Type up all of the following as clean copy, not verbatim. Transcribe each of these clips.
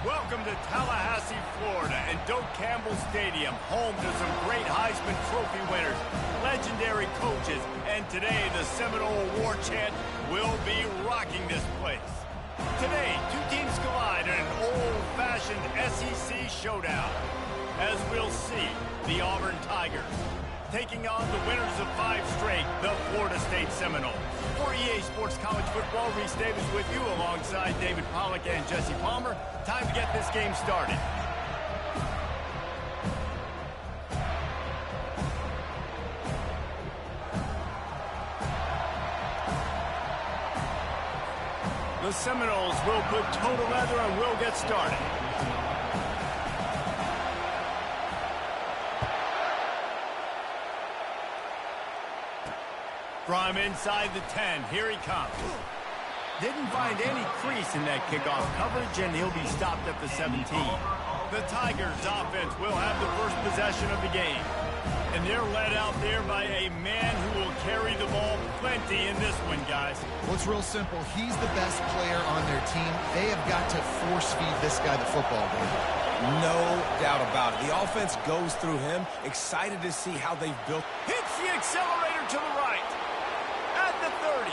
Welcome to Tallahassee, Florida, and Doak Campbell Stadium, home to some great Heisman Trophy winners, legendary coaches, and today the Seminole War Chant will be rocking this place. Today, two teams collide in an old-fashioned SEC showdown. As we'll see, the Auburn Tigers taking on the winners of 5 straight, the Florida State Seminoles. For EA Sports College Football, Reese Davis with you alongside David Pollack and Jesse Palmer. Time to get this game started. The Seminoles will put total leather and will get started. From inside the 10, here he comes. Didn't find any crease in that kickoff coverage, and he'll be stopped at the 17. The Tigers offense will have the first possession of the game. And they're led out there by a man who will carry the ball plenty in this one, guys. Well, it's real simple. He's the best player on their team. They have got to force-feed this guy the football, David. No doubt about it. The offense goes through him. Excited to see how they've built. Hits the accelerator to the right. At the 30.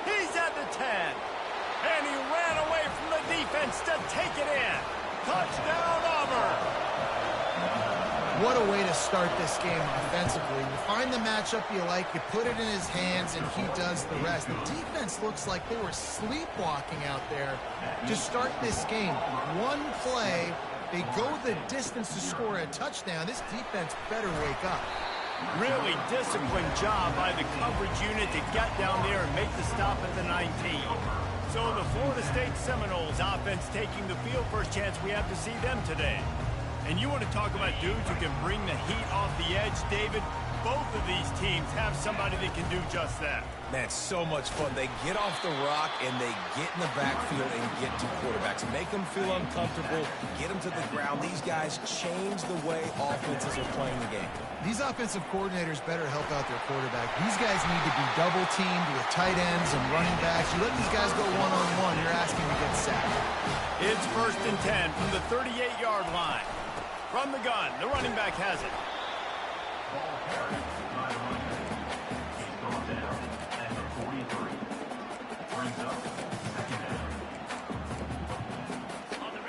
He's at the 10. And he ran away from the defense to take it in. Touchdown, Auburn. What a way to start this game offensively. You find the matchup you like, you put it in his hands, and he does the rest. The defense looks like they were sleepwalking out there to start this game. One play, they go the distance to score a touchdown. This defense better wake up. Really disciplined job by the coverage unit to get down there and make the stop at the 19. So the Florida State Seminoles offense taking the field. First chance we have to see them today. And you want to talk about dudes who can bring the heat off the edge, David? Both of these teams have somebody that can do just that. Man, so much fun. They get off the rock and they get in the backfield and get to quarterbacks. Make them feel uncomfortable, get them to the ground. These guys change the way offenses are playing the game. These offensive coordinators better help out their quarterback. These guys need to be double-teamed with tight ends and running backs. You let these guys go one-on-one, you're asking to get sacked. It's 1st and 10 from the 38-yard line. From the gun, the running back has it.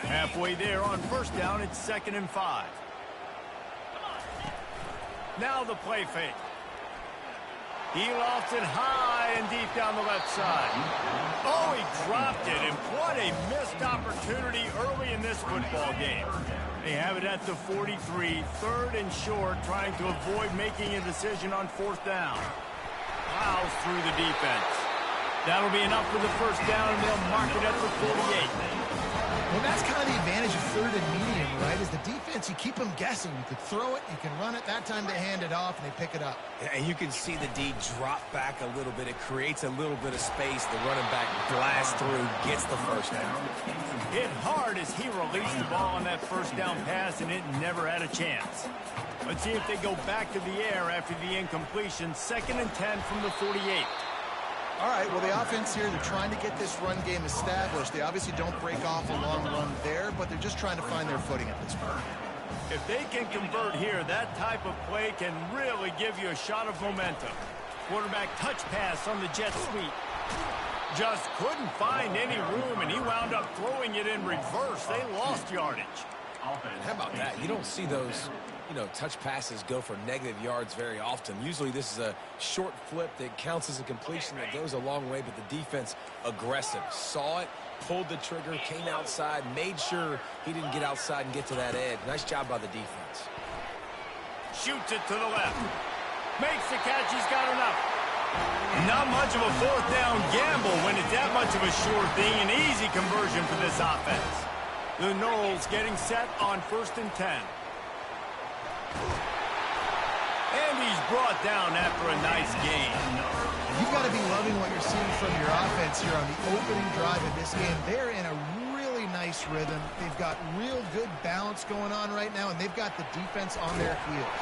Halfway there on 1st down, it's 2nd and 5. Now the play fake. He lofts it high and deep down the left side. Oh, he dropped it, and what a missed opportunity early in this football game. They have it at the 43, 3rd and short, trying to avoid making a decision on 4th down. Plows through the defense. That'll be enough for the 1st down, and they'll mark it at the 48. Well, that's kind of the advantage of 3rd and medium, right? Is the defense, you keep them guessing. You could throw it, you can run it. That time they hand it off, and they pick it up. And you can see the D drop back a little bit. It creates a little bit of space. The running back blasts through, gets the 1st down. Hit hard as he released the ball on that 1st down pass, and it never had a chance. Let's see if they go back to the air after the incompletion. 2nd and 10 from the 48. All right, well, the offense here, they're trying to get this run game established. They obviously don't break off a long run there, but they're just trying to find their footing at this point. If they can convert here, that type of play can really give you a shot of momentum. Quarterback touch pass on the jet sweep. Just couldn't find any room, and he wound up throwing it in reverse. They lost yardage. How about that? You don't see those, touch passes go for negative yards very often. Usually this is a short flip that counts as a completion that goes a long way, but the defense aggressive. Saw it, pulled the trigger, came outside, made sure he didn't get outside and get to that edge. Nice job by the defense. Shoots it to the left. Makes the catch. He's got enough. Not much of a 4th down gamble when it's that much of a sure thing. An easy conversion for this offense. The Noles getting set on 1st and 10. And he's brought down after a nice gain. You've got to be loving what you're seeing from your offense here on the opening drive of this game. They're in a really nice rhythm. They've got real good balance going on right now, and they've got the defense on their heels.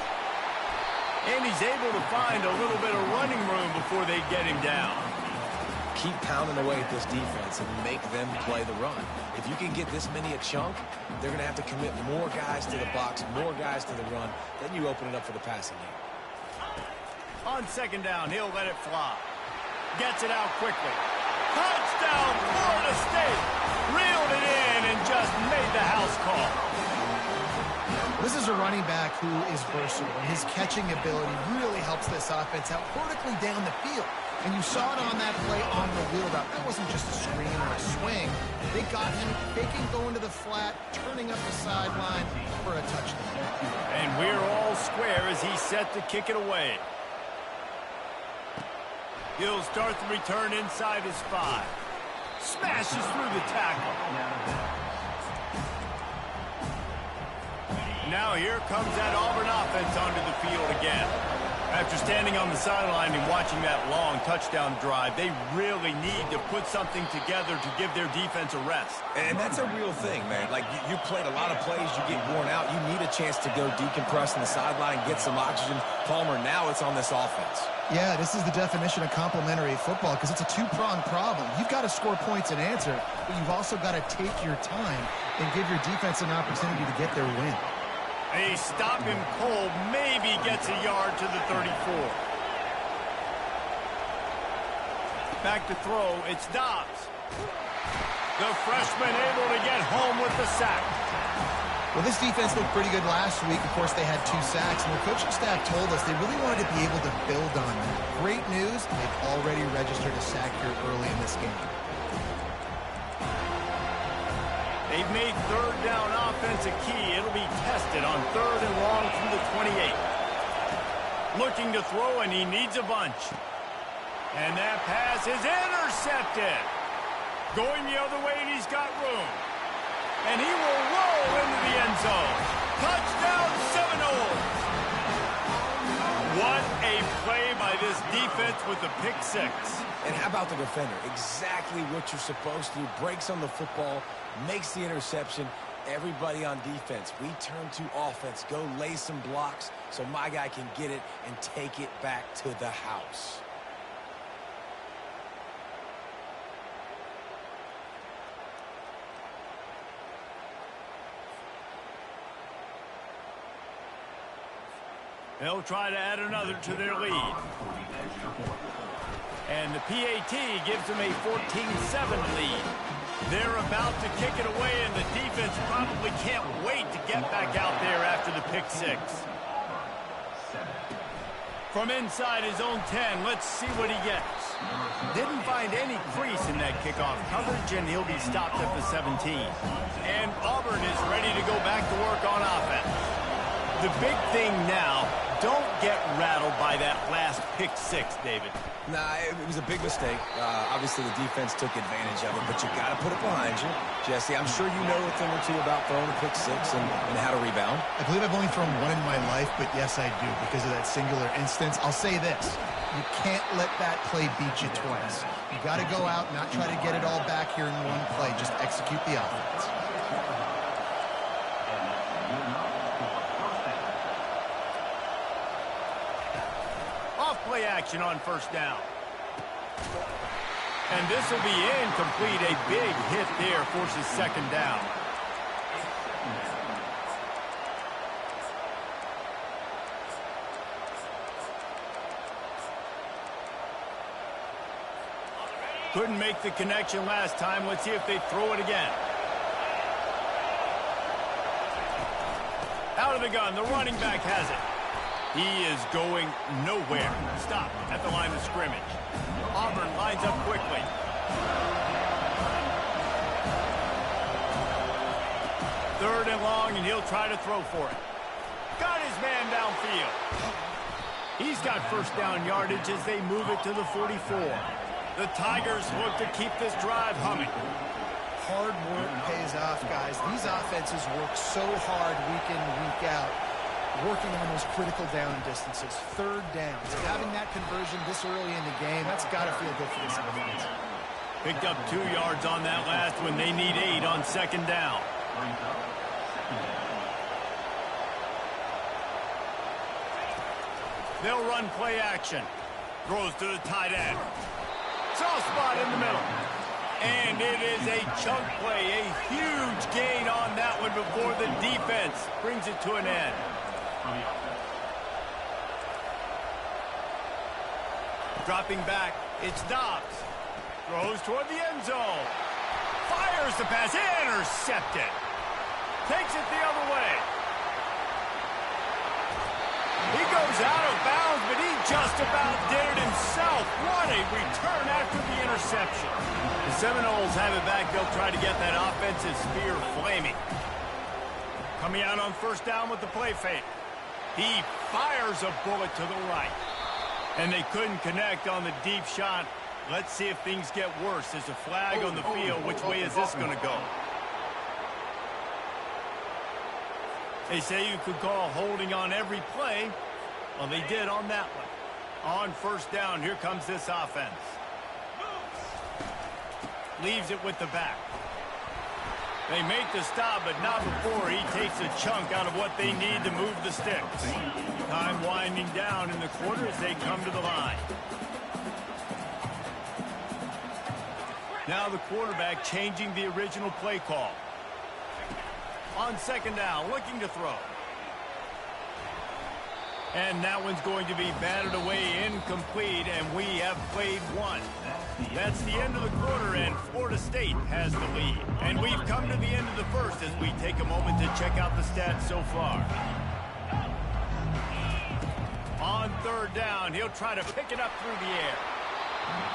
And he's able to find a little bit of running room before they get him down. keep pounding away at this defense and make them play the run. If you can get this many a chunk, they're going to have to commit more guys to the box, more guys to the run. Then you open it up for the passing game. On second down, he'll let it fly. Gets it out quickly. Touchdown, Florida State. Reeled it in and just made the house call. This is a running back who is versatile. His catching ability really helps this offense out vertically down the field. And you saw it on that play on the wheel route. That wasn't just a screen or a swing. They got him faking going to the flat, turning up the sideline for a touchdown. And we're all square as he's set to kick it away. He'll start the return inside his 5. Smashes through the tackle. Now here comes that Auburn offense onto the field again. After standing on the sideline and watching that long touchdown drive, they really need to put something together to give their defense a rest. And that's a real thing, man. Like, you played a lot of plays, you get worn out. You need a chance to go decompress on the sideline, get some oxygen. Palmer, now it's on this offense. Yeah, this is the definition of complementary football because it's a two-pronged problem. You've got to score points and answer, but you've also got to take your time and give your defense an opportunity to get their win. They stop him cold, maybe gets a yard to the 34. Back to throw, it's Dobbs. The freshman able to get home with the sack. Well, this defense looked pretty good last week. Of course, they had 2 sacks, and the coaching staff told us they really wanted to be able to build on that. Great news, they've already registered a sack here early in this game. They've made third down offense a key. It'll be tested on 3rd and long from the 28. Looking to throw, and he needs a bunch. And that pass is intercepted. Going the other way, and he's got room. And he will roll into the end zone. Touchdown, Seminoles. What a play by this defense with the pick 6. And how about the defender? Exactly what you're supposed to do. Breaks on the football, makes the interception. Everybody on defense, we turn to offense. Go lay some blocks so my guy can get it and take it back to the house. They'll try to add another to their lead. And the PAT gives them a 14-7 lead. They're about to kick it away, and the defense probably can't wait to get back out there after the pick 6. From inside his own 10, let's see what he gets. Didn't find any crease in that kickoff coverage, and he'll be stopped at the 17. And Auburn is ready to go back to work on offense. The big thing now, don't get rattled by that last pick 6, David. Nah, it was a big mistake. Obviously, the defense took advantage of it, but you got to put it behind you. Jesse, I'm sure you know a thing or two about throwing a pick 6 and how to rebound. I believe I've only thrown one in my life, but yes, I do because of that singular instance. I'll say this. You can't let that play beat you twice. You got to go out, not try to get it all back here in one play. Just execute the offense. Play action on first down. And this will be incomplete. A big hit there forces second down. Couldn't make the connection last time. Let's see if they throw it again. Out of the gun, the running back has it. He is going nowhere. Stop at the line of scrimmage. Auburn lines up quickly. Third and long, and he'll try to throw for it. Got his man downfield. He's got first down yardage as they move it to the 44. The Tigers look to keep this drive humming. Hard work pays off, guys. These offenses work so hard week in, week out, working on those critical down distances, third downs. Having that conversion this early in the game, that's got to feel good for this offense. Picked up 2 yards on that last one. They need 8 on second down. They'll run play action. Throws to the tight end. Soft spot in the middle. And it is a chunk play, a huge gain on that one before the defense brings it to an end. Dropping back, it's Dobbs. Throws toward the end zone. Fires the pass, intercepted. Takes it the other way. He goes out of bounds, but he just about did it himself. What a return after the interception. The Seminoles have it back. They'll try to get that offensive spear flaming. Coming out on first down with the play fake. He fires a bullet to the right. And they couldn't connect on the deep shot. Let's see if things get worse. There's a flag on the field. Which way is this going to go? They say you could call holding on every play. Well, they did on that one. On first down, here comes this offense. Leaves it with the back. They make the stop, but not before he takes a chunk out of what they need to move the sticks. Time winding down in the quarter as they come to the line. Now the quarterback changing the original play call. On second down, looking to throw. And that one's going to be batted away incomplete, and we have played one. That's the end of the quarter, and Florida State has the lead. And we've come to the end of the first as we take a moment to check out the stats so far. On third down, he'll try to pick it up through the air.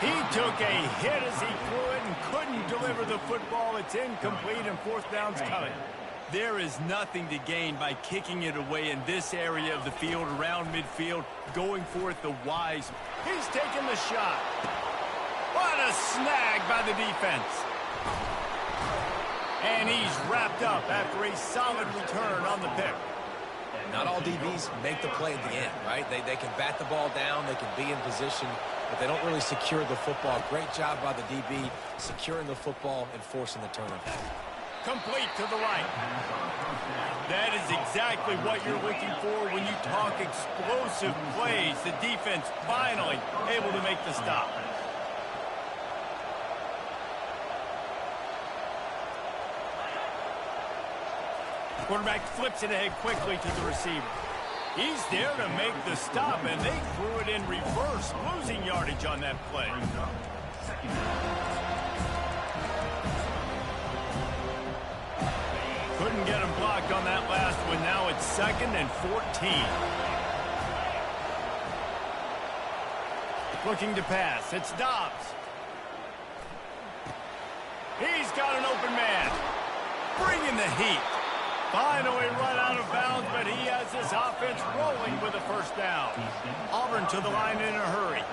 He took a hit as he threw it and couldn't deliver the football. It's incomplete, and fourth down's coming. There is nothing to gain by kicking it away in this area of the field, around midfield, going for it the wise. He's taking the shot. What a snag by the defense. And he's wrapped up after a solid return on the pick. Not all DBs make the play at the end, right? They can bat the ball down, they can be in position, but they don't really secure the football. Great job by the DB securing the football and forcing the turnover. Complete to the right. That is exactly what you're looking for when you talk explosive plays. The defense finally able to make the stop. Quarterback flips it ahead quickly to the receiver. He's there to make the stop, and they threw it in reverse, losing yardage on that play. Couldn't get him blocked on that last one. Now it's 2nd and 14. Looking to pass. It's Dobbs. He's got an open man. Bringing the heat. Finally run out of bounds, but he has this offense rolling with a first down. Auburn to the line in a hurry.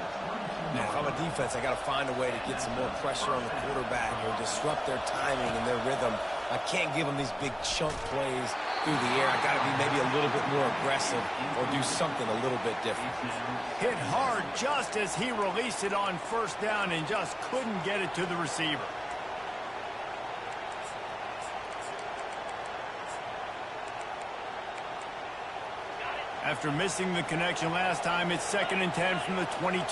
Man, if I'm a defense, I got to find a way to get some more pressure on the quarterback or disrupt their timing and their rhythm. I can't give them these big chunk plays through the air. I got to be maybe a little bit more aggressive or do something a little bit different. Hit hard just as he released it on first down and just couldn't get it to the receiver. After missing the connection last time, it's 2nd and 10 from the 22.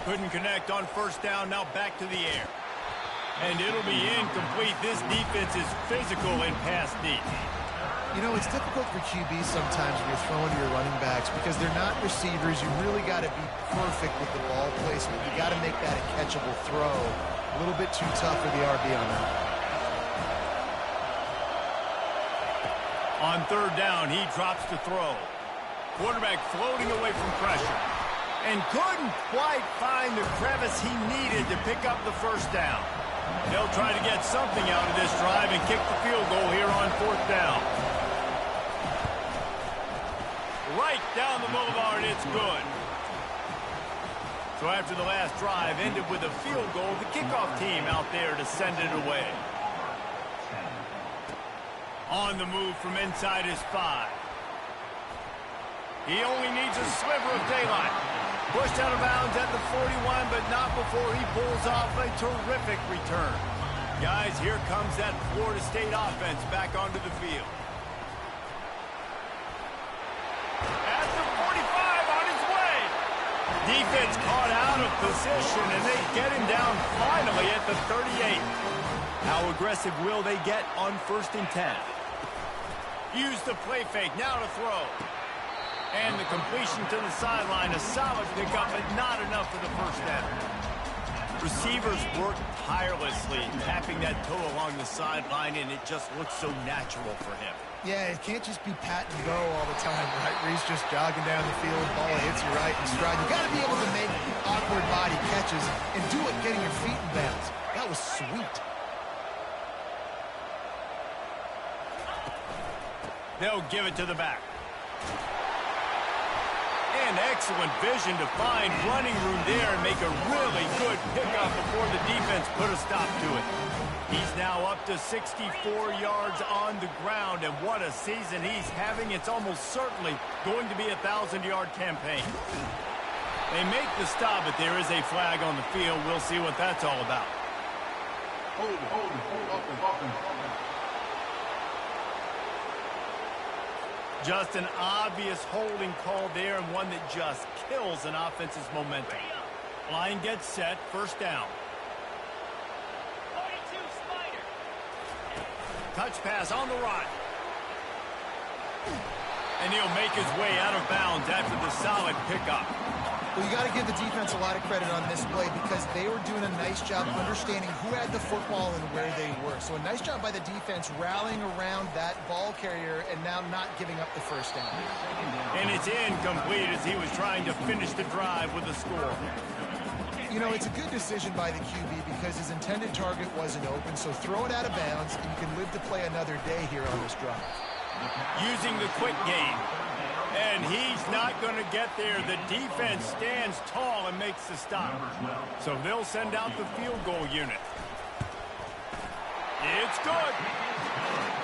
Couldn't connect on first down, now back to the air. And it'll be incomplete. This defense is physical and pass deep. You know, it's difficult for QBs sometimes when you're throwing to your running backs because they're not receivers. You really got to be perfect with the ball placement. You got to make that a catchable throw. A little bit too tough for the RB on that. On third down, he drops to throw. Quarterback floating away from pressure. And couldn't quite find the crevice he needed to pick up the first down. They'll try to get something out of this drive and kick the field goal here on fourth down. Right down the boulevard, it's good. So after the last drive ended with a field goal, the kickoff team out there to send it away. On the move from inside his 5. He only needs a sliver of daylight. Pushed out of bounds at the 41, but not before he pulls off a terrific return. Guys, here comes that Florida State offense back onto the field. At the 45, on his way. Defense caught out of position, and they get him down finally at the 38. How aggressive will they get on 1st and 10? Use the play fake, now to throw. And the completion to the sideline, a solid pickup, but not enough for the first down. Receivers work tirelessly, tapping that toe along the sideline, and it just looks so natural for him. Yeah, it can't just be pat and go all the time, right? Reese just jogging down the field, ball hits you right in stride. You got to be able to make awkward body catches and do it getting your feet in bounds. That was sweet. They'll give it to the back. And excellent vision to find running room there and make a really good pickup before the defense put a stop to it. He's now up to 64 yards on the ground, and what a season he's having. It's almost certainly going to be a 1,000-yard campaign. They make the stop, but there is a flag on the field. We'll see what that's all about. Just an obvious holding call there, and one that just kills an offense's momentum. Line gets set, 1st down. Touch pass on the run. And he'll make his way out of bounds after the solid pickup. Well, you got to give the defense a lot of credit on this play because they were doing a nice job understanding who had the football and where they were. So a nice job by the defense rallying around that ball carrier and now not giving up the 1st down. And it's incomplete as he was trying to finish the drive with a score. You know, it's a good decision by the QB because his intended target wasn't open, so throw it out of bounds and you can live to play another day here on this drive. Using the quick game. And he's not going to get there. The defense stands tall and makes the stop. So they'll send out the field goal unit. It's good.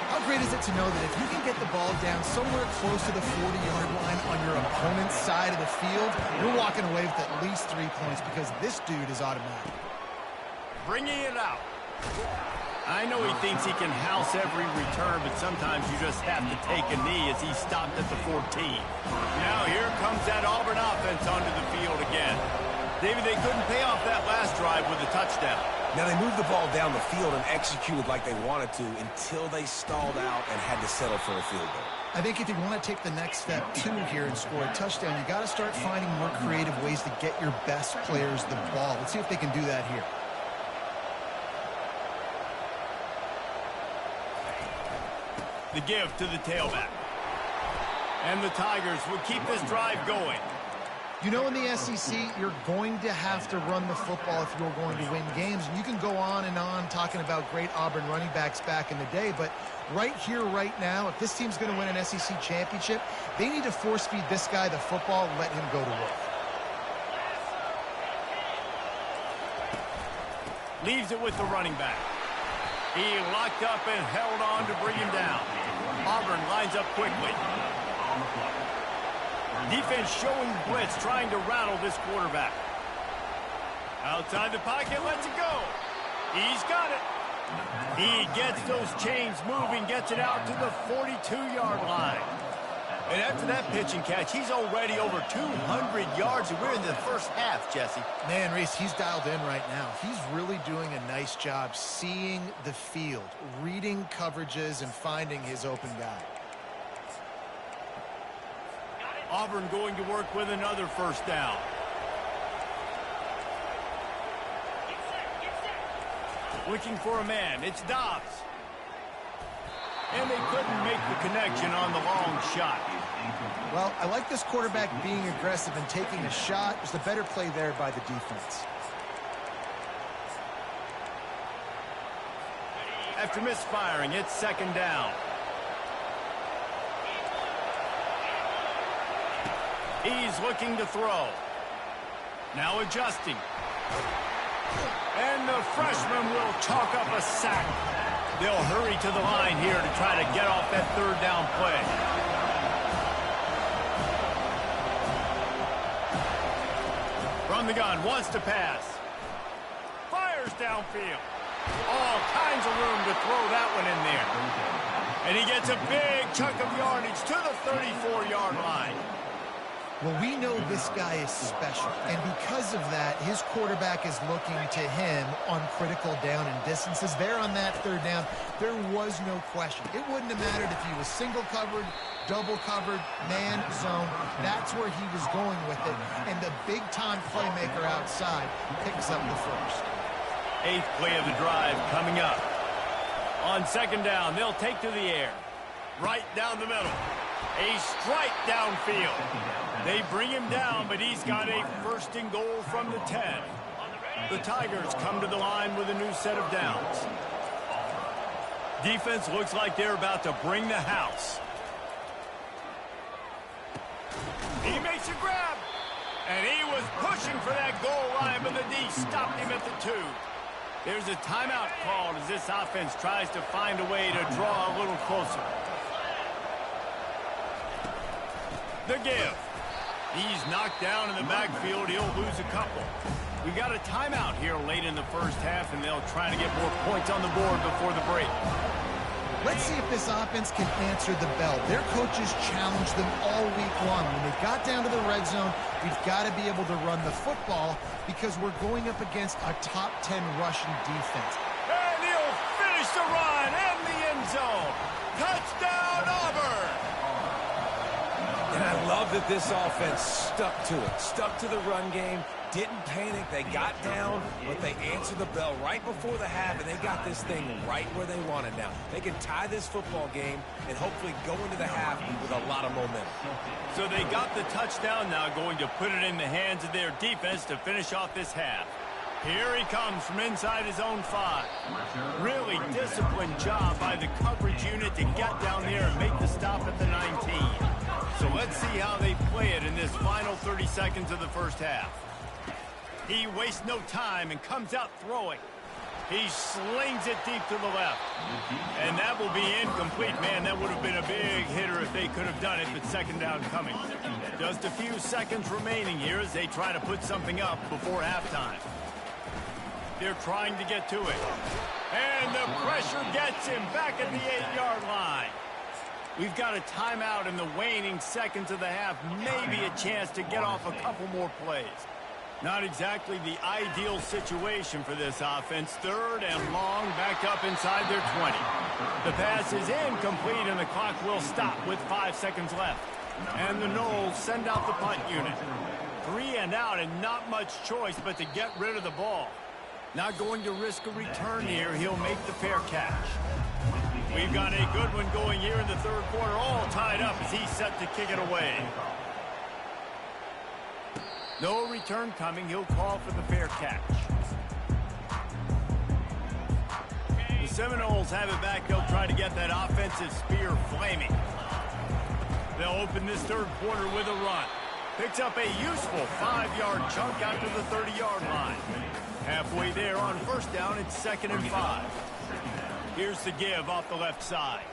How great is it to know that if you can get the ball down somewhere close to the 40-yard line on your opponent's side of the field, you're walking away with at least 3 points because this dude is automatic. Bringing it out. I know he thinks he can house every return, but sometimes you just have to take a knee as he stopped at the 14. Now here comes that Auburn offense onto the field again. David, they couldn't pay off that last drive with a touchdown. Now they moved the ball down the field and executed like they wanted to until they stalled out and had to settle for a field goal. I think if you want to take the next step, too, here and score a touchdown, you got to start finding more creative ways to get your best players the ball. Let's see if they can do that here. The give to the tailback. And the Tigers will keep this drive going. You know, in the SEC, you're going to have to run the football if you're going to win games. And you can go on and on talking about great Auburn running backs back in the day, but right here, right now, if this team's going to win an SEC championship, they need to force-feed this guy the football and let him go to work. Leaves it with the running back. He locked up and held on to bring him down. Auburn lines up quickly. Defense showing blitz, trying to rattle this quarterback. Outside the pocket, lets it go. He's got it. He gets those chains moving, gets it out to the 42-yard line. And after that pitch and catch, he's already over 200 yards, and we're in the first half, Jesse. Man, Reese, he's dialed in right now. He's really doing a nice job seeing the field, reading coverages, and finding his open guy. Auburn going to work with another 1st down. Looking for a man. It's Dobbs. And they couldn't make the connection on the long shot. Well, I like this quarterback being aggressive and taking a shot. There's a better play there by the defense. After misfiring, it's 2nd down. He's looking to throw. Now adjusting. And the freshman will chalk up a sack. They'll hurry to the line here to try to get off that 3rd down play. From the gun, wants to pass. Fires downfield. All kinds of room to throw that one in there. And he gets a big chunk of yardage to the 34-yard line. Well, we know this guy is special, and because of that, his quarterback is looking to him on critical down and distances. There on that third down, there was no question. It wouldn't have mattered if he was single covered, double covered, man, zone. That's where he was going with it, and the big-time playmaker outside picks up the first. 8th play of the drive coming up. On second down, they'll take to the air. Right down the middle. A strike downfield. They bring him down, but he's got a first and goal from the 10. The Tigers come to the line with a new set of downs. Defense looks like they're about to bring the house. He makes a grab. And he was pushing for that goal line, but the D stopped him at the 2. There's a timeout called as this offense tries to find a way to draw a little closer. The give. He's knocked down in the backfield. He'll lose a couple. We got a timeout here late in the first half, and they'll try to get more points on the board before the break. Let's see if this offense can answer the bell. Their coaches challenged them all week long. When they got down to the red zone, we've got to be able to run the football because we're going up against a top 10 rushing defense. And he'll finish the run and the end zone. Touchdown, Auburn! And I love that this offense stuck to it, stuck to the run game, didn't panic. They got down, but they answered the bell right before the half, and they got this thing right where they wanted now. They can tie this football game and hopefully go into the half with a lot of momentum. So they got the touchdown now, going to put it in the hands of their defense to finish off this half. Here he comes from inside his own 5. Really disciplined job by the coverage unit to get down there and make the stop at the 19. So let's see how they play it in this final 30 seconds of the first half. He wastes no time and comes out throwing. He slings it deep to the left. And that will be incomplete. Man, that would have been a big hitter if they could have done it, but second down coming. Just a few seconds remaining here as they try to put something up before halftime. They're trying to get to it. And the pressure gets him back at the 8-yard line. We've got a timeout in the waning seconds of the half. Maybe a chance to get off a couple more plays. Not exactly the ideal situation for this offense. Third and long, back up inside their 20. The pass is incomplete, and the clock will stop with 5 seconds left. And the Noles send out the punt unit. 3 and out, and not much choice but to get rid of the ball. Not going to risk a return here. He'll make the fair catch. We've got a good one going here in the third quarter, all tied up as he's set to kick it away. No return coming. He'll call for the fair catch. The Seminoles have it back. They'll try to get that offensive spear flaming. They'll open this third quarter with a run. Picks up a useful 5-yard chunk out to the 30-yard line. Halfway there on first down, it's 2nd and 5. Here's the give off the left side.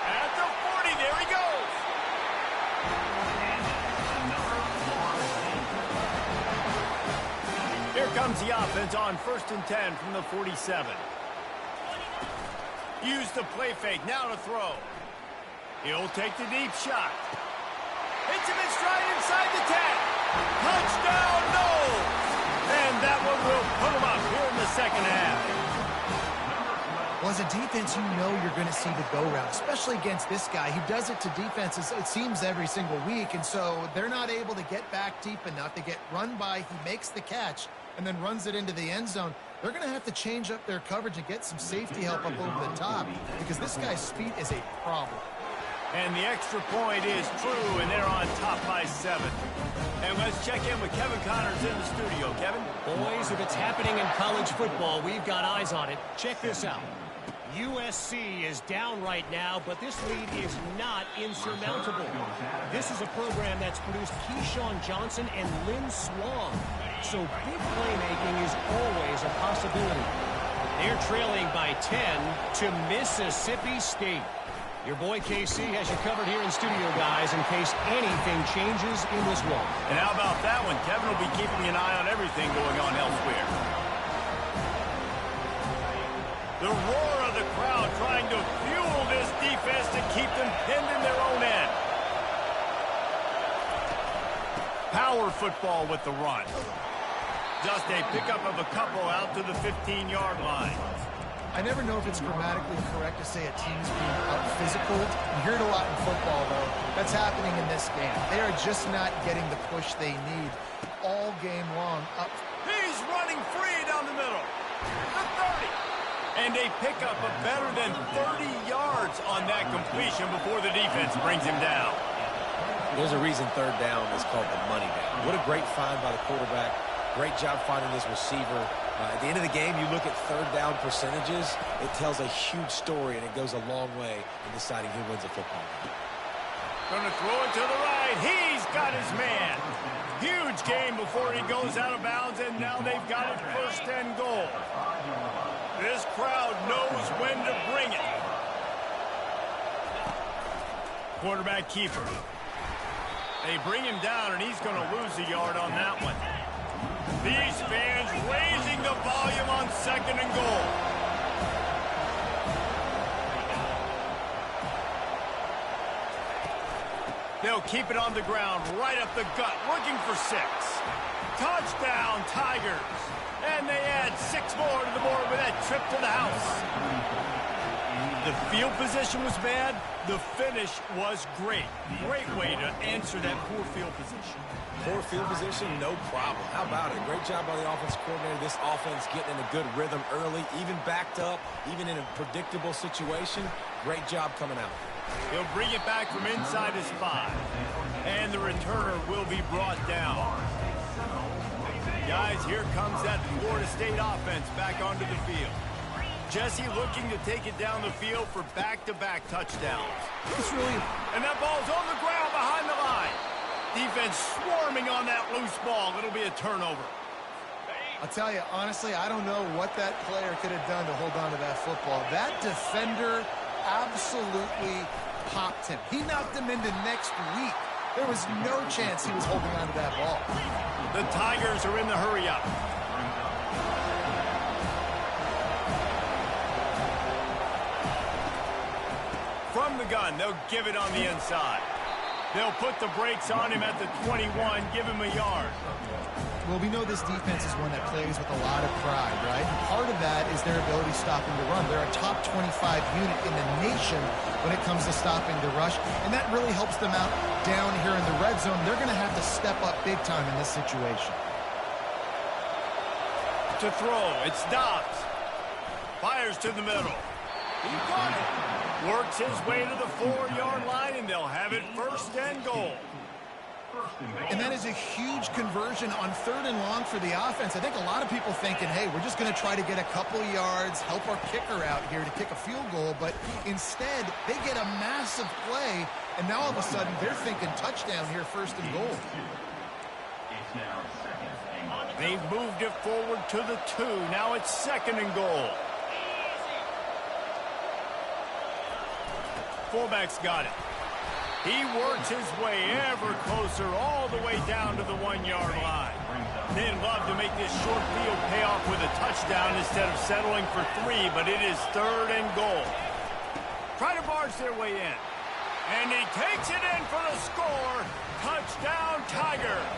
At the 40, there he goes. Here comes the offense on 1st and 10 from the 47. Use the play fake, now to throw. He'll take the deep shot. Hits him in stride inside the 10. Touchdown, Noles! And that one will put him up here in the second half. Well, as a defense, you know you're going to see the go route, especially against this guy. He does it to defenses, it seems, every single week, and so they're not able to get back deep enough. They get run by, he makes the catch, and then runs it into the end zone. They're going to have to change up their coverage and get some safety help up over the top because this guy's speed is a problem. And the extra point is true, and they're on top by 7. And let's check in with Kevin Connors in the studio. Kevin? Boys, if it's happening in college football, we've got eyes on it. Check this out. USC is down right now, but this lead is not insurmountable. This is a program that's produced Keyshawn Johnson and Lynn Swan. So big playmaking is always a possibility. They're trailing by 10 to Mississippi State. Your boy KC has you covered here in studio, guys, in case anything changes in this one. And how about that one? Kevin will be keeping an eye on everything going on elsewhere. The roar of the crowd trying to fuel this defense to keep them pinned in their own end. power football with the run. Just a pickup of a couple out to the 15-yard line. I never know if it's grammatically correct to say a team's being out-physical. You hear it a lot in football, though. That's happening in this game. They are just not getting the push they need all game long. He's running free down the middle. The 30. And a pickup of better than 30 yards on that completion before the defense brings him down. There's a reason third down is called the money down. What a great find by the quarterback. Great job finding this receiver. At the end of the game, you look at third down percentages. It tells a huge story, and it goes a long way in deciding who wins a football game. Going to throw it to the right. He's got his man. Huge game before he goes out of bounds, and now they've got it first and goal. This crowd knows when to bring it. Quarterback keeper. They bring him down, and he's going to lose a yard on that one. These fans raising the volume on second and goal. They'll keep it on the ground, right up the gut, looking for 6. Touchdown, Tigers. And they add 6 more to the board with that trip to the house. The field position was bad. The finish was great. Great way to answer that poor field position. Poor field position, no problem. How about it? Great job by the offensive coordinator. This offense getting in a good rhythm early, even backed up, even in a predictable situation. Great job coming out. He'll bring it back from inside his 5. And the returner will be brought down. Guys, here comes that Florida State offense back onto the field. Jesse looking to take it down the field for back-to-back touchdowns. And that ball's on the ground behind the line. Defense swarming on that loose ball. It'll be a turnover. I'll tell you, honestly, I don't know what that player could have done to hold on to that football. That defender absolutely popped him. He knocked him into next week. There was no chance he was holding on to that ball. The Tigers are in the hurry-up. From the gun, they'll give it on the inside. They'll put the brakes on him at the 21, give him a yard. Well, we know this defense is one that plays with a lot of pride, right? And part of that is their ability stopping the run. They're a top 25 unit in the nation when it comes to stopping the rush, and that really helps them out down here in the red zone. They're going to have to step up big time in this situation. To throw, it's Dobbs. Fires to the middle. He got it. Works his way to the 4-yard line, and they'll have it first and goal. And that is a huge conversion on third and long for the offense. I think a lot of people thinking, hey, we're just going to try to get a couple yards, help our kicker out here to kick a field goal. But instead, they get a massive play, and now all of a sudden they're thinking touchdown here, first and goal. They've moved it forward to the 2. Now it's second and goal. Fullback's got it. He works his way ever closer all the way down to the 1-yard line. They'd love to make this short field pay off with a touchdown instead of settling for 3, but it is third and goal. Try to barge their way in. And he takes it in for the score. Touchdown, Tigers.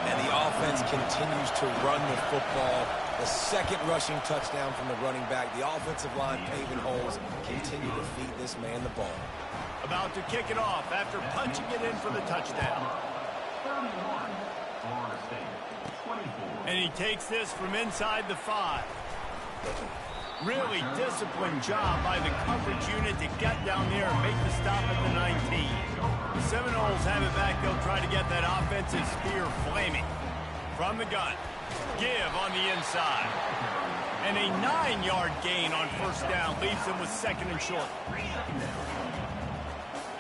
And the offense continues to run the football. The second rushing touchdown from the running back. The offensive line paving holes. Continue to feed this man the ball. About to kick it off after punching it in for the touchdown. And he takes this from inside the 5. Really disciplined job by the coverage unit to get down there and make the stop at the 19. The Seminoles have it back. They'll try to get that offensive spear flaming. From the gun. Give on the inside. And a 9-yard gain on first down leaves them with second and short.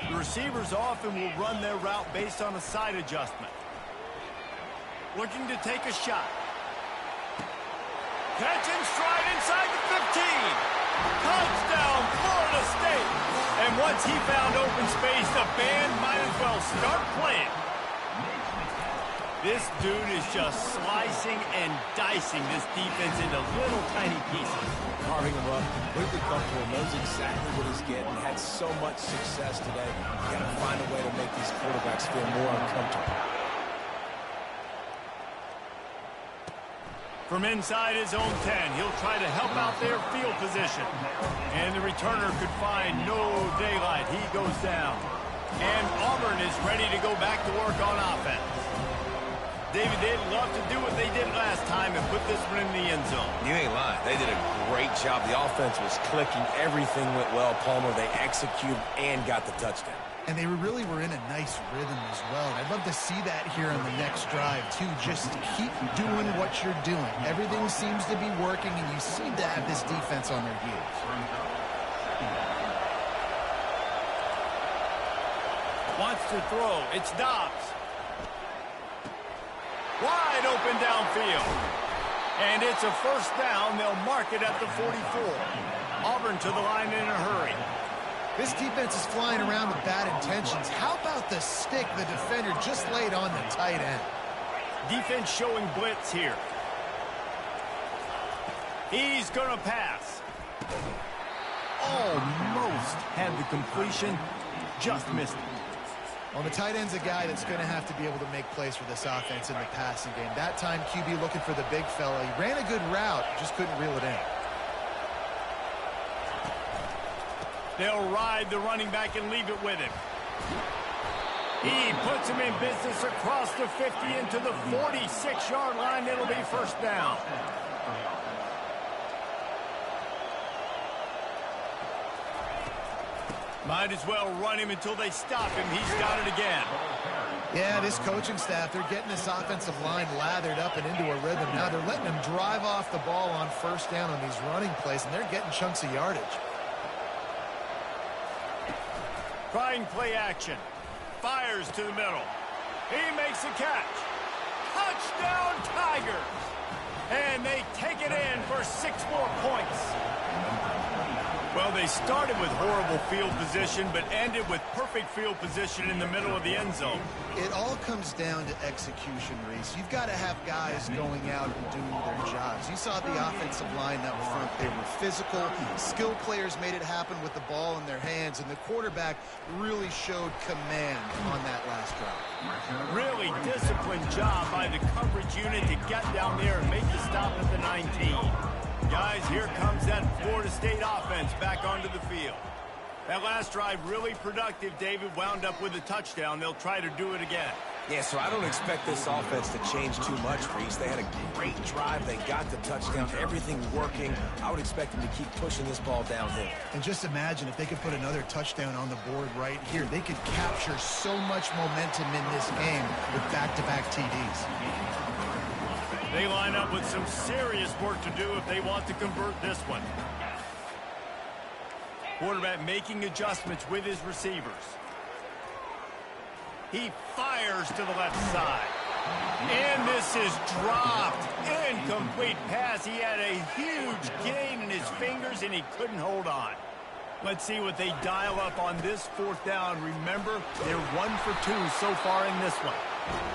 The receivers often will run their route based on a side adjustment. Looking to take a shot. Catch and stride inside the 15. Touchdown, Florida State. And once he found open space, the band might as well start playing. This dude is just slicing and dicing this defense into little tiny pieces. Carving him up, completely comfortable, knows exactly what he's getting, had so much success today. You got to find a way to make these quarterbacks feel more uncomfortable. From inside his own 10, he'll try to help out their field position. And the returner could find no daylight. He goes down. And Auburn is ready to go back to work on offense. David, they'd love to do what they did last time and put this one in the end zone. You ain't lying. They did a great job. The offense was clicking. Everything went well, Palmer. They executed and got the touchdown. And they really were in a nice rhythm as well. And I'd love to see that here on the next drive, too. Just keep doing what you're doing. Everything seems to be working, and you seem to have this defense on their heels. Wants to throw. It's Dobbs. Wide open downfield. And it's a first down. They'll mark it at the 44. Auburn to the line in a hurry. This defense is flying around with bad intentions. How about the stick the defender just laid on the tight end? Defense showing blitz here. He's going to pass. Almost had the completion. Just missed it. Well, the tight end's a guy that's going to have to be able to make plays for this offense in the passing game. That time, QB looking for the big fella. He ran a good route, just couldn't reel it in. They'll ride the running back and leave it with him. He puts him in business across the 50 into the 46-yard line. It'll be first down. Might as well run him until they stop him. He's got it again. Yeah, this coaching staff, they're getting this offensive line lathered up and into a rhythm. Now they're letting them drive off the ball on first down on these running plays, and they're getting chunks of yardage. Trying play action. Fires to the middle. He makes a catch. Touchdown, Tigers! And they take it in for 6 more points. Well, they started with horrible field position, but ended with perfect field position in the middle of the end zone. It all comes down to execution, Reese. You've got to have guys going out and doing their jobs. You saw the offensive line up front. They were physical. Skilled players made it happen with the ball in their hands, and the quarterback really showed command on that last drive. Really disciplined job by the coverage unit to get down there and make the stop at the 19. Guys, here comes that Florida State offense back onto the field. That last drive really productive. David wound up with a touchdown. They'll try to do it again. Yeah, so I don't expect this offense to change too much, Reese. They had a great drive. They got the touchdown. Everything working. I would expect them to keep pushing this ball downhill. And just imagine if they could put another touchdown on the board right here. They could capture so much momentum in this game with back-to-back TDs. They line up with some serious work to do if they want to convert this one. Quarterback making adjustments with his receivers. He fires to the left side. And this is dropped. Incomplete pass. He had a huge gain in his fingers, and he couldn't hold on. Let's see what they dial up on this fourth down. Remember, they're 1 for 2 so far in this one.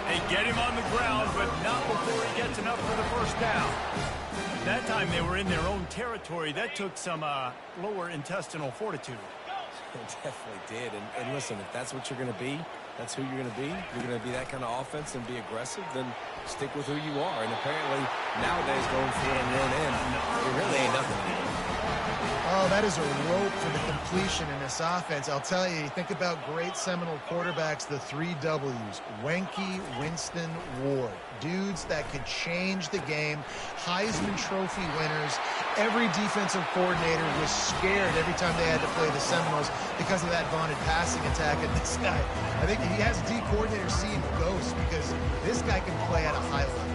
They get him on the ground, but not before he gets enough for the first down. That time they were in their own territory. That took some lower intestinal fortitude. It definitely did. And listen, if that's what you're going to be, that's who you're going to be. You're going to be that kind of offense and be aggressive, then stick with who you are. And apparently, nowadays, going for it and run in, it really ain't nothing anymore. Oh, that is a rope for the completion in this offense. I'll tell you, think about great Seminole quarterbacks, the 3 W's. Wenke, Winston, Ward. Dudes that could change the game. Heisman Trophy winners. Every defensive coordinator was scared every time they had to play the Seminoles because of that vaunted passing attack. And this guy, I think he has D coordinator seeing ghosts because this guy can play at a high level.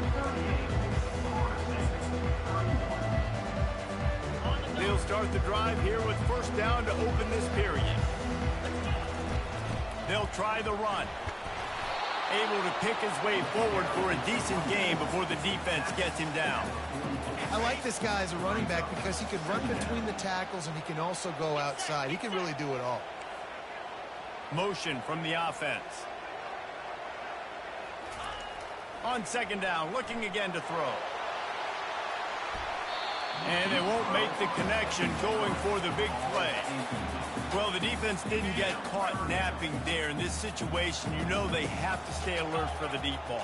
They'll start the drive here with first down to open this period. They'll try the run. Able to pick his way forward for a decent game before the defense gets him down. I like this guy as a running back because he can run between the tackles and he can also go outside. He can really do it all. Motion from the offense. On second down, looking again to throw. And they won't make the connection going for the big play. Well, the defense didn't get caught napping there. In this situation, you know they have to stay alert for the deep ball.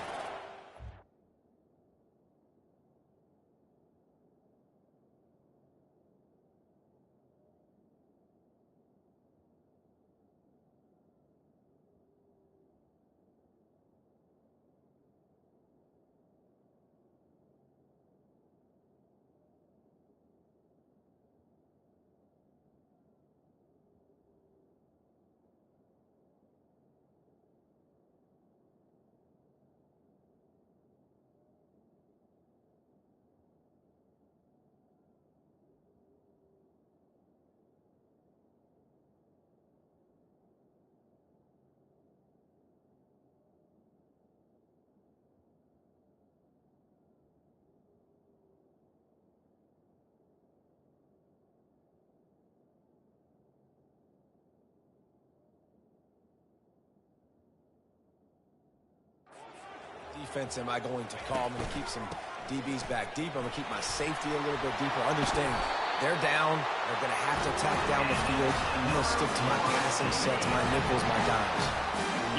Defense am I going to call? I'm going to keep some DBs back deep. I'm going to keep my safety a little bit deeper. Understanding they're down. They're going to have to attack down the field. I'm going to stick to my passing sets, my nickels, my dimes.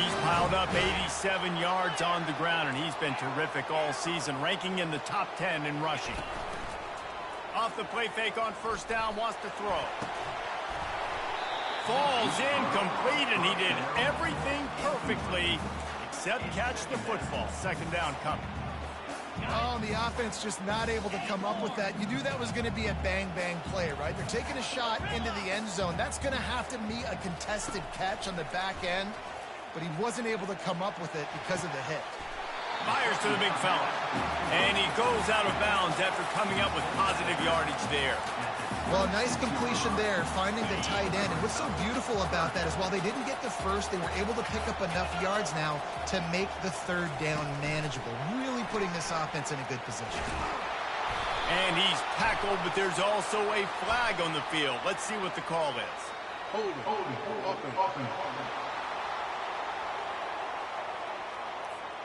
He's piled up 87 yards on the ground, and he's been terrific all season, ranking in the top 10 in rushing. Off the play fake on first down, wants to throw. Falls incomplete, and he did everything perfectly except catch the football. Second down coming. Oh, the offense just not able to come up with that. You knew that was going to be a bang-bang play, right? They're taking a shot into the end zone. That's going to have to meet a contested catch on the back end, but he wasn't able to come up with it because of the hit. Fires to the big fella, and he goes out of bounds after coming up with positive yardage there. Well, a nice completion there, finding the tight end. And what's so beautiful about that is while they didn't get the first, they were able to pick up enough yards now to make the third down manageable. Really putting this offense in a good position. And he's tackled, but there's also a flag on the field. Let's see what the call is. Hold it.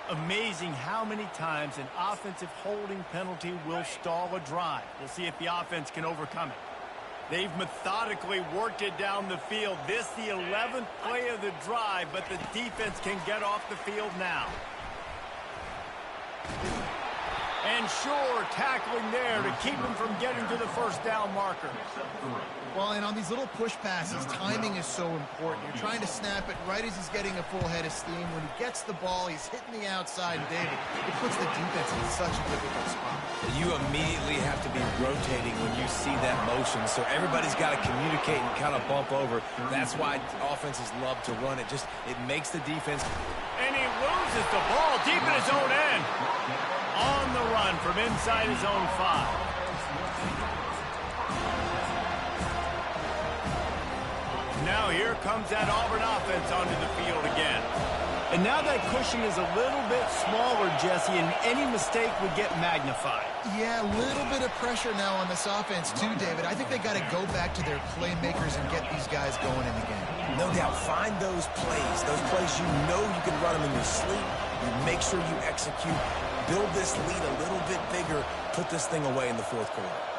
Amazing how many times an offensive holding penalty will stall a drive. We'll see if the offense can overcome it. They've methodically worked it down the field. This the 11th play of the drive, but the defense can get off the field now. And sure, tackling there to keep him from getting to the first down marker. Well, and on these little push passes, timing is so important. You're trying to snap it right as he's getting a full head of steam. When he gets the ball, he's hitting the outside, and David, it puts the defense in such a difficult spot. You immediately have to be rotating when you see that motion, so everybody's got to communicate and kind of bump over. That's why offenses love to run it. It makes the defense. And he loses the ball deep in his own end. On the run from inside his own 5. Now here comes that Auburn offense onto the field again. And now that cushion is a little bit smaller, Jesse, and any mistake would get magnified. Yeah, a little bit of pressure now on this offense too, David. I think they got to go back to their playmakers and get these guys going in the game. No doubt. Find those plays you know you can run them in your sleep. You make sure you execute. Build this lead a little bit bigger. Put this thing away in the fourth quarter.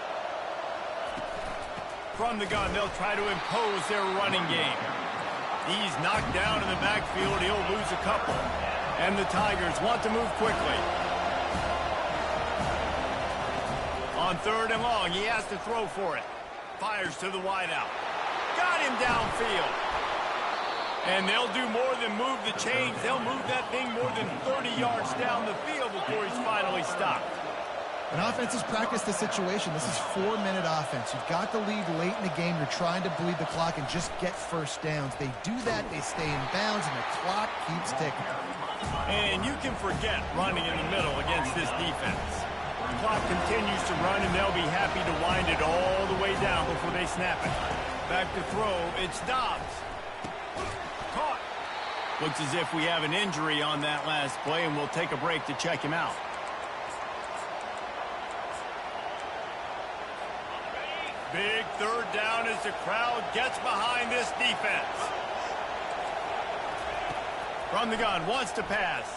From the gun, they'll try to impose their running game. He's knocked down in the backfield. He'll lose a couple. And the Tigers want to move quickly. On third and long, he has to throw for it. Fires to the wideout. Got him downfield. And they'll do more than move the chains. They'll move that thing more than 30 yards down the field before he's finally stopped. An offense has practiced the situation. This is 4-minute offense. You've got the lead late in the game. You're trying to bleed the clock and just get first downs. They do that, they stay in bounds, and the clock keeps ticking. And you can forget running in the middle against this defense. The clock continues to run, and they'll be happy to wind it all the way down before they snap it. Back to throw, it's Dobbs. Caught. Looks as if we have an injury on that last play, and we'll take a break to check him out. Big third down as the crowd gets behind this defense. From the gun, wants to pass.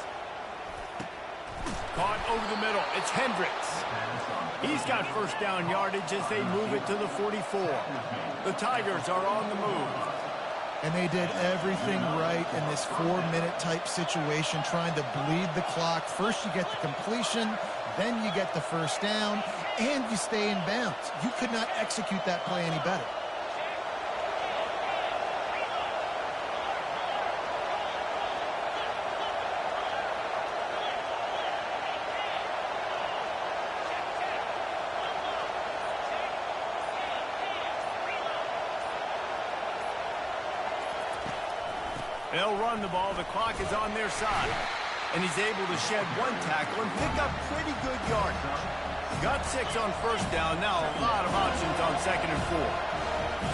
Caught over the middle. It's Hendricks. He's got first down yardage as they move it to the 44. The Tigers are on the move. And they did everything right in this 4-minute type situation, trying to bleed the clock. First you get the completion, then you get the first down, and you stay in bounds. You could not execute that play any better. They'll run the ball. The clock is on their side. And he's able to shed one tackle and pick up pretty good yardage. Got 6 on first down. Now a lot of options on 2nd and 4.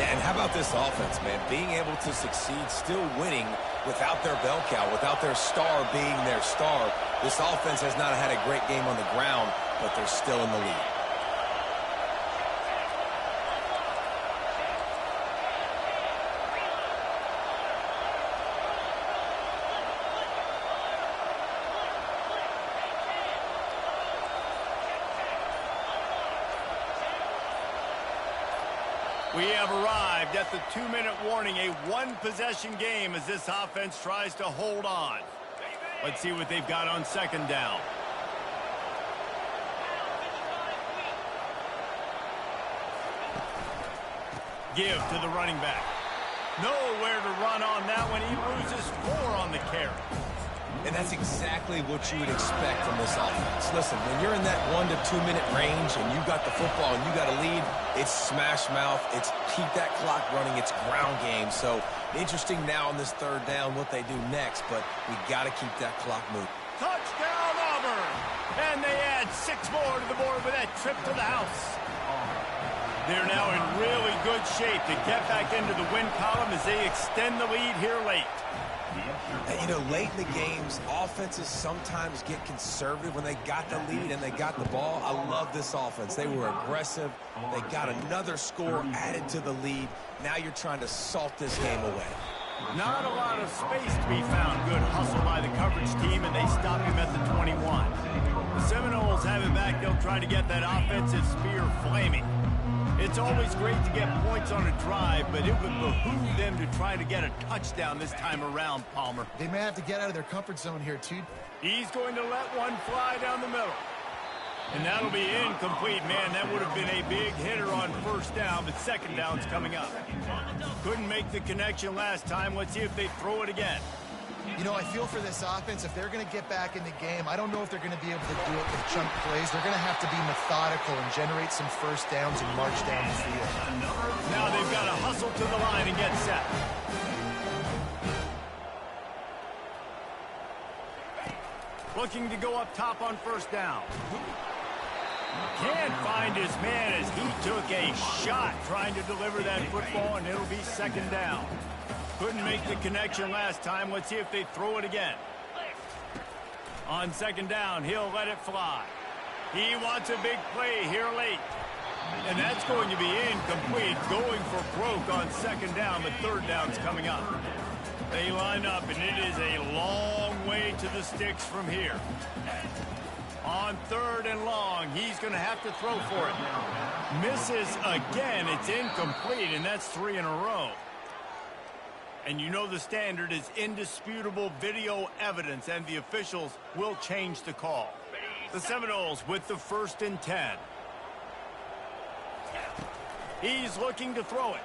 And how about this offense, man? Being able to succeed, still winning without their bell cow, without their star being their star. This offense has not had a great game on the ground, but they're still in the lead. We have arrived at the 2-minute warning, a one-possession game as this offense tries to hold on. Let's see what they've got on 2nd down. Give to the running back. Nowhere to run on that one. He loses 4 on the carry. And that's exactly what you would expect from this offense. Listen, when you're in that 1 to 2 minute range and you got the football and you got a lead, it's smash mouth, it's keep that clock running, it's ground game. So interesting now on this 3rd down what they do next, but we got to keep that clock moving. Touchdown Auburn! And they add 6 more to the board with that trip to the house. They're now in really good shape to get back into the win column as they extend the lead here late. And, you know, late in the games, offenses sometimes get conservative when they got the lead and they got the ball. I love this offense. They were aggressive. They got another score added to the lead. Now you're trying to salt this game away. Not a lot of space to be found. Good hustle by the coverage team, and they stop him at the 21. The Seminoles have it back. They'll try to get that offensive spear flaming. It's always great to get points on a drive, but it would behoove them to try to get a touchdown this time around, Palmer. They may have to get out of their comfort zone here, too. He's going to let one fly down the middle. And that'll be incomplete. Man, that would have been a big hitter on first down, but 2nd down's coming up. Couldn't make the connection last time. Let's see if they throw it again. You know, I feel for this offense, if they're going to get back in the game, I don't know if they're going to be able to do it with chunk plays. They're going to have to be methodical and generate some first downs and march down the field. Now they've got to hustle to the line and get set. Looking to go up top on first down. Can't find his man as he took a shot trying to deliver that football, and it'll be 2nd down. Couldn't make the connection last time. Let's see if they throw it again. On 2nd down, he'll let it fly. He wants a big play here late. And that's going to be incomplete. Going for broke on 2nd down, but 3rd down's coming up. They line up, and it is a long way to the sticks from here. On 3rd and long, he's going to have to throw for it. Misses again. It's incomplete, and that's 3 in a row. And you know the standard is indisputable video evidence, and the officials will change the call. The Seminoles with the 1st and 10. He's looking to throw it.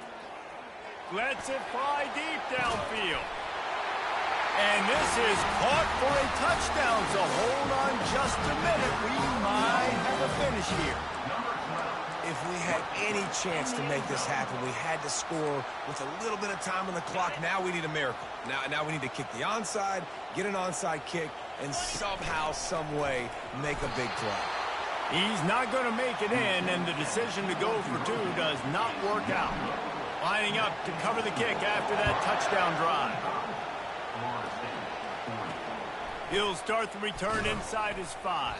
Lets it fly deep downfield. And this is caught for a touchdown, so hold on just a minute. We might have a finish here. If we had any chance to make this happen, we had to score with a little bit of time on the clock. Now we need a miracle. Now we need to kick the onside, get an onside kick, and somehow, some way, make a big play. He's not going to make it in, and the decision to go for 2 does not work out. Lining up to cover the kick after that touchdown drive. He'll start the return inside his 5.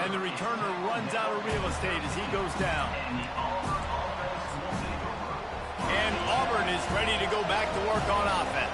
And the returner runs out of real estate as he goes down. And Auburn is ready to go back to work on offense.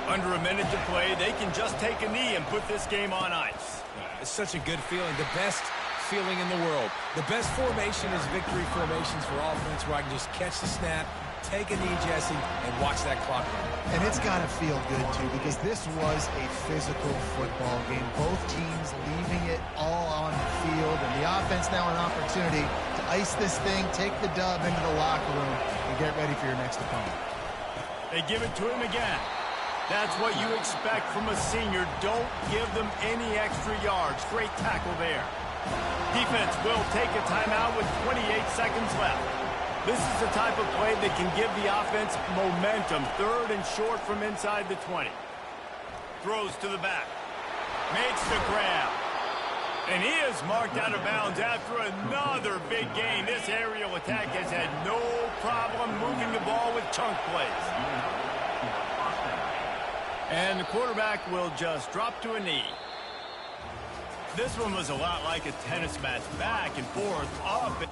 Under a minute to play, they can just take a knee and put this game on ice. It's such a good feeling. The best feeling in the world. The best formation is victory formations for offense where I can just catch the snap, take a knee, Jesse, and watch that clock run. And it's got to feel good, too, because this was a physical football game. Both teams leaving it all on the field, and the offense now an opportunity to ice this thing, take the dub into the locker room, and get ready for your next opponent. They give it to him again. That's what you expect from a senior. Don't give them any extra yards. Great tackle there. Defense will take a timeout with 28 seconds left. This is the type of play that can give the offense momentum. 3rd and short from inside the 20. Throws to the back. Makes the grab. And he is marked out of bounds after another big gain. This aerial attack has had no problem moving the ball with chunk plays. And the quarterback will just drop to a knee. This one was a lot like a tennis match, back and forth, up and